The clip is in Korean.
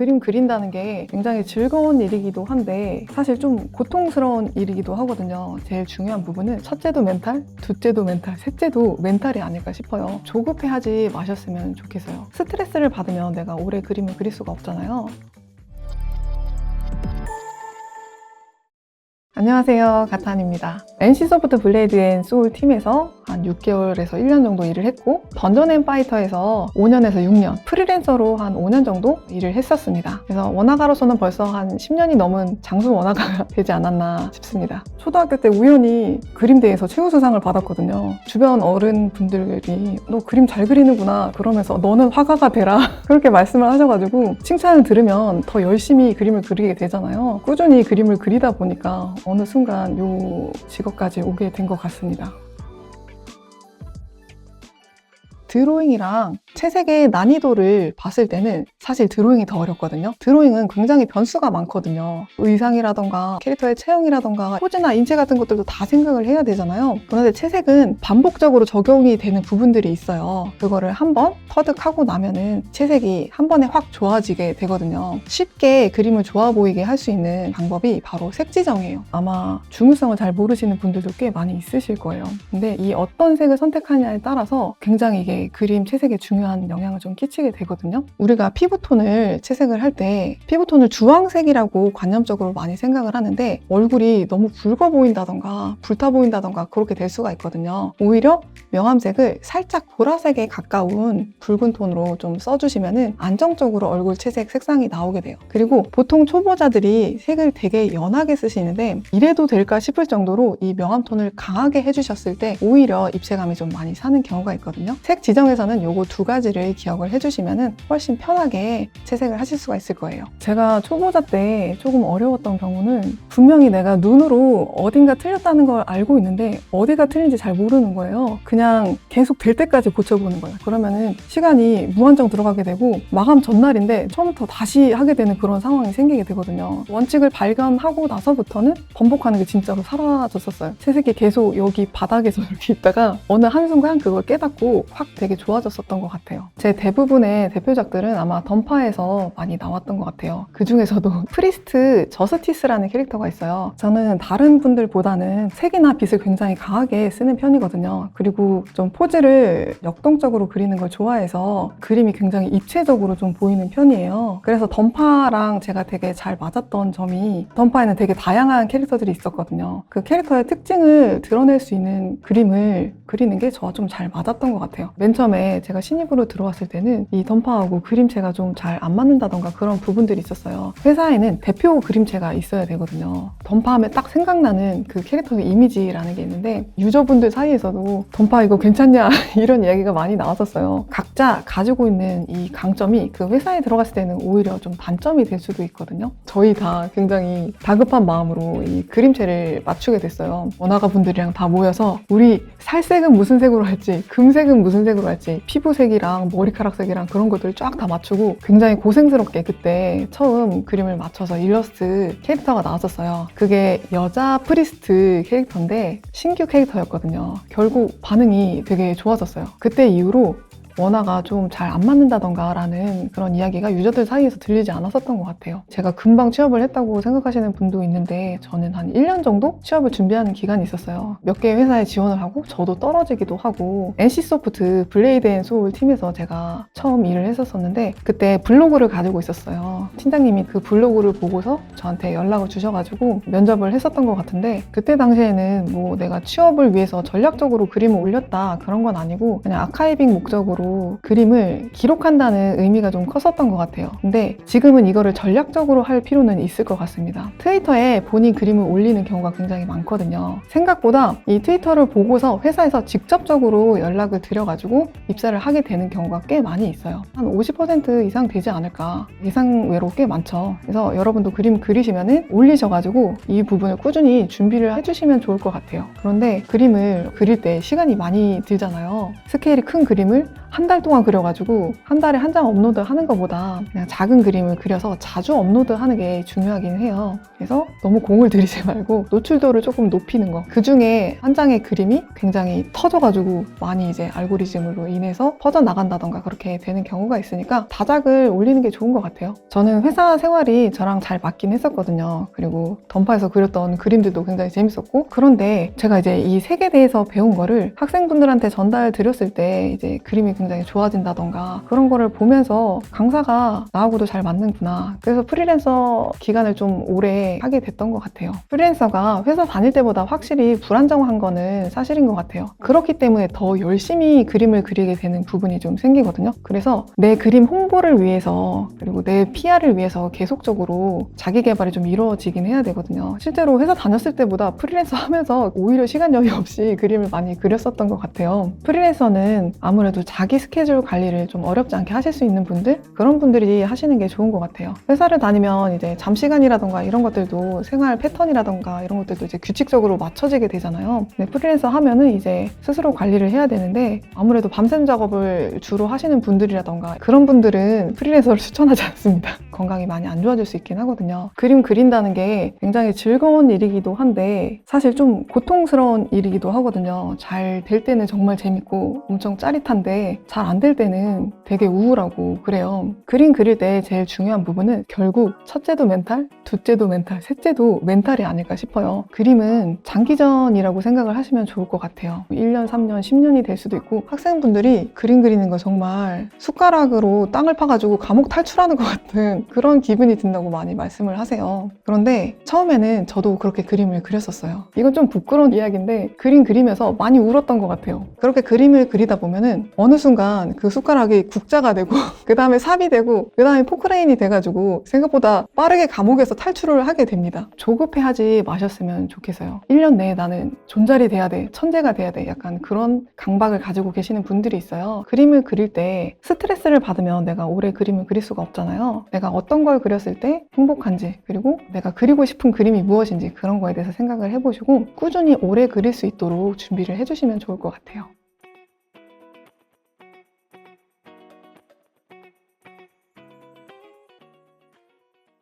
그림 그린다는 게 굉장히 즐거운 일이기도 한데 사실 좀 고통스러운 일이기도 하거든요. 제일 중요한 부분은 첫째도 멘탈, 둘째도 멘탈, 셋째도 멘탈이 아닐까 싶어요. 조급해하지 마셨으면 좋겠어요. 스트레스를 받으면 내가 오래 그림을 그릴 수가 없잖아요. 안녕하세요, 가탄입니다. NC소프트 블레이드 앤 소울 팀에서 한 6개월에서 1년 정도 일을 했고, 던전 앤 파이터에서 5년에서 6년, 프리랜서로 한 5년 정도 일을 했었습니다. 그래서 원화가로서는 벌써 한 10년이 넘은 장수 원화가가 되지 않았나 싶습니다. 초등학교 때 우연히 그림대회에서 최우수상을 받았거든요. 주변 어른분들이 너 그림 잘 그리는구나 그러면서 너는 화가가 되라 그렇게 말씀을 하셔가지고 칭찬을 들으면 더 열심히 그림을 그리게 되잖아요. 꾸준히 그림을 그리다 보니까 어느 순간 이 직업까지 오게 된 것 같습니다. 드로잉이랑 채색의 난이도를 봤을 때는 사실 드로잉이 더 어렵거든요. 드로잉은 굉장히 변수가 많거든요. 의상이라던가 캐릭터의 체형이라던가 포즈나 인체 같은 것들도 다 생각을 해야 되잖아요. 그런데 채색은 반복적으로 적용이 되는 부분들이 있어요. 그거를 한번 터득하고 나면은 채색이 한 번에 확 좋아지게 되거든요. 쉽게 그림을 좋아 보이게 할 수 있는 방법이 바로 색지정이에요. 아마 중요성을 잘 모르시는 분들도 꽤 많이 있으실 거예요. 근데 이 어떤 색을 선택하느냐에 따라서 굉장히 이게 그림 채색에 중요한 영향을 좀 끼치게 되거든요. 우리가 피부톤을 채색을 할 때 피부톤을 주황색이라고 관념적으로 많이 생각을 하는데 얼굴이 너무 붉어 보인다던가 불타 보인다던가 그렇게 될 수가 있거든요. 오히려 명암색을 살짝 보라색에 가까운 붉은 톤으로 좀 써주시면은 안정적으로 얼굴 채색 색상이 나오게 돼요. 그리고 보통 초보자들이 색을 되게 연하게 쓰시는데 이래도 될까 싶을 정도로 이 명암톤을 강하게 해주셨을 때 오히려 입체감이 좀 많이 사는 경우가 있거든요. 색 지정에서는 요거 두 가지를 기억을 해주시면 훨씬 편하게 채색을 하실 수가 있을 거예요. 제가 초보자 때 조금 어려웠던 경우는 분명히 내가 눈으로 어딘가 틀렸다는 걸 알고 있는데 어디가 틀린지 잘 모르는 거예요. 그냥 계속 될 때까지 고쳐보는 거예요. 그러면은 시간이 무한정 들어가게 되고 마감 전날인데 처음부터 다시 하게 되는 그런 상황이 생기게 되거든요. 원칙을 발견하고 나서부터는 번복하는 게 진짜로 사라졌었어요. 채색이 계속 여기 바닥에서 이렇게 있다가 어느 한순간 그걸 깨닫고 확 되게 좋아졌었던 것 같아요. 제 대부분의 대표작들은 아마 던파에서 많이 나왔던 것 같아요. 그 중에서도 프리스트 저스티스라는 캐릭터가 있어요. 저는 다른 분들보다는 색이나 빛을 굉장히 강하게 쓰는 편이거든요. 그리고 좀 포즈를 역동적으로 그리는 걸 좋아해서 그림이 굉장히 입체적으로 좀 보이는 편이에요. 그래서 던파랑 제가 되게 잘 맞았던 점이 던파에는 되게 다양한 캐릭터들이 있었거든요. 그 캐릭터의 특징을 드러낼 수 있는 그림을 그리는 게 저와 좀 잘 맞았던 것 같아요. 맨 처음에 제가 신입으로 들어왔을 때는 이 던파하고 그림체가 좀 잘 안 맞는다던가 그런 부분들이 있었어요. 회사에는 대표 그림체가 있어야 되거든요. 던파하면 딱 생각나는 그 캐릭터의 이미지라는 게 있는데 유저분들 사이에서도 던파 이거 괜찮냐 이런 이야기가 많이 나왔었어요. 각자 가지고 있는 이 강점이 그 회사에 들어갔을 때는 오히려 좀 단점이 될 수도 있거든요. 저희 다 굉장히 다급한 마음으로 이 그림체를 맞추게 됐어요. 원화가 분들이랑 다 모여서 우리 살색은 무슨 색으로 할지 금색은 무슨 색으로 할지 피부색이랑 머리카락색이랑 그런 것들을 쫙 다 맞추고 굉장히 고생스럽게 그때 처음 그림을 맞춰서 일러스트 캐릭터가 나왔었어요. 그게 여자 프리스트 캐릭터인데 신규 캐릭터였거든요. 결국 반응이 되게 좋아졌어요. 그때 이후로 원화가 좀 잘 안 맞는다던가 라는 그런 이야기가 유저들 사이에서 들리지 않았었던 것 같아요. 제가 금방 취업을 했다고 생각하시는 분도 있는데 저는 한 1년 정도 취업을 준비하는 기간이 있었어요. 몇 개의 회사에 지원을 하고 저도 떨어지기도 하고 NC소프트 블레이드 앤 소울 팀에서 제가 처음 일을 했었는데 그때 블로그를 가지고 있었어요. 팀장님이 그 블로그를 보고서 저한테 연락을 주셔가지고 면접을 했었던 것 같은데 그때 당시에는 뭐 내가 취업을 위해서 전략적으로 그림을 올렸다 그런 건 아니고 그냥 아카이빙 목적으로 그림을 기록한다는 의미가 좀 컸었던 것 같아요. 근데 지금은 이거를 전략적으로 할 필요는 있을 것 같습니다. 트위터에 본인 그림을 올리는 경우가 굉장히 많거든요. 생각보다 이 트위터를 보고서 회사에서 직접적으로 연락을 드려가지고 입사를 하게 되는 경우가 꽤 많이 있어요. 한 50% 이상 되지 않을까. 예상외로 꽤 많죠. 그래서 여러분도 그림 그리시면은 올리셔가지고 이 부분을 꾸준히 준비를 해주시면 좋을 것 같아요. 그런데 그림을 그릴 때 시간이 많이 들잖아요. 스케일이 큰 그림을 한 달 동안 그려가지고 한 달에 한 장 업로드 하는 것보다 그냥 작은 그림을 그려서 자주 업로드 하는 게 중요하긴 해요. 그래서 너무 공을 들이지 말고 노출도를 조금 높이는 거. 그 중에 한 장의 그림이 굉장히 터져가지고 많이 이제 알고리즘으로 인해서 퍼져나간다던가 그렇게 되는 경우가 있으니까 다작을 올리는 게 좋은 것 같아요. 저는 회사 생활이 저랑 잘 맞긴 했었거든요. 그리고 던파에서 그렸던 그림들도 굉장히 재밌었고, 그런데 제가 이제 이 색에 대해서 배운 거를 학생분들한테 전달 드렸을 때 이제 그림이 굉장히 좋아진다던가 그런 거를 보면서 강사가 나하고도 잘 맞는구나. 그래서 프리랜서 기간을 좀 오래 하게 됐던 것 같아요. 프리랜서가 회사 다닐 때보다 확실히 불안정한 거는 사실인 것 같아요. 그렇기 때문에 더 열심히 그림을 그리게 되는 부분이 좀 생기거든요. 그래서 내 그림 홍보를 위해서 그리고 내 PR을 위해서 계속적으로 자기 개발이 좀 이루어지긴 해야 되거든요. 실제로 회사 다녔을 때보다 프리랜서 하면서 오히려 시간 여유 없이 그림을 많이 그렸었던 것 같아요. 프리랜서는 아무래도 자기 스케줄 관리를 좀 어렵지 않게 하실 수 있는 분들, 그런 분들이 하시는 게 좋은 것 같아요. 회사를 다니면 이제 잠시간이라던가 이런 것들도 생활 패턴이라던가 이런 것들도 이제 규칙적으로 맞춰지게 되잖아요. 근데 프리랜서 하면은 이제 스스로 관리를 해야 되는데 아무래도 밤샘 작업을 주로 하시는 분들이라던가 그런 분들은 프리랜서를 추천하지 않습니다. 건강이 많이 안 좋아질 수 있긴 하거든요. 그림 그린다는 게 굉장히 즐거운 일이기도 한데 사실 좀 고통스러운 일이기도 하거든요. 잘 될 때는 정말 재밌고 엄청 짜릿한데 잘 안 될 때는 되게 우울하고 그래요. 그림 그릴 때 제일 중요한 부분은 결국 첫째도 멘탈, 둘째도 멘탈, 셋째도 멘탈이 아닐까 싶어요. 그림은 장기전이라고 생각을 하시면 좋을 것 같아요. 1년, 3년, 10년이 될 수도 있고 학생분들이 그림 그리는 거 정말 숟가락으로 땅을 파가지고 감옥 탈출하는 것 같은 그런 기분이 든다고 많이 말씀을 하세요. 그런데 처음에는 저도 그렇게 그림을 그렸었어요. 이건 좀 부끄러운 이야기인데 그림 그리면서 많이 울었던 것 같아요. 그렇게 그림을 그리다 보면은 어느 순간 그 숟가락이 국자가 되고 그 다음에 삽이 되고 그 다음에 포크레인이 돼가지고 생각보다 빠르게 감옥에서 탈출을 하게 됩니다. 조급해하지 마셨으면 좋겠어요. 1년 내에 나는 존잘이 돼야 돼, 천재가 돼야 돼, 약간 그런 강박을 가지고 계시는 분들이 있어요. 그림을 그릴 때 스트레스를 받으면 내가 오래 그림을 그릴 수가 없잖아요. 내가 어떤 걸 그렸을 때 행복한지, 그리고 내가 그리고 싶은 그림이 무엇인지 그런 거에 대해서 생각을 해보시고 꾸준히 오래 그릴 수 있도록 준비를 해주시면 좋을 것 같아요.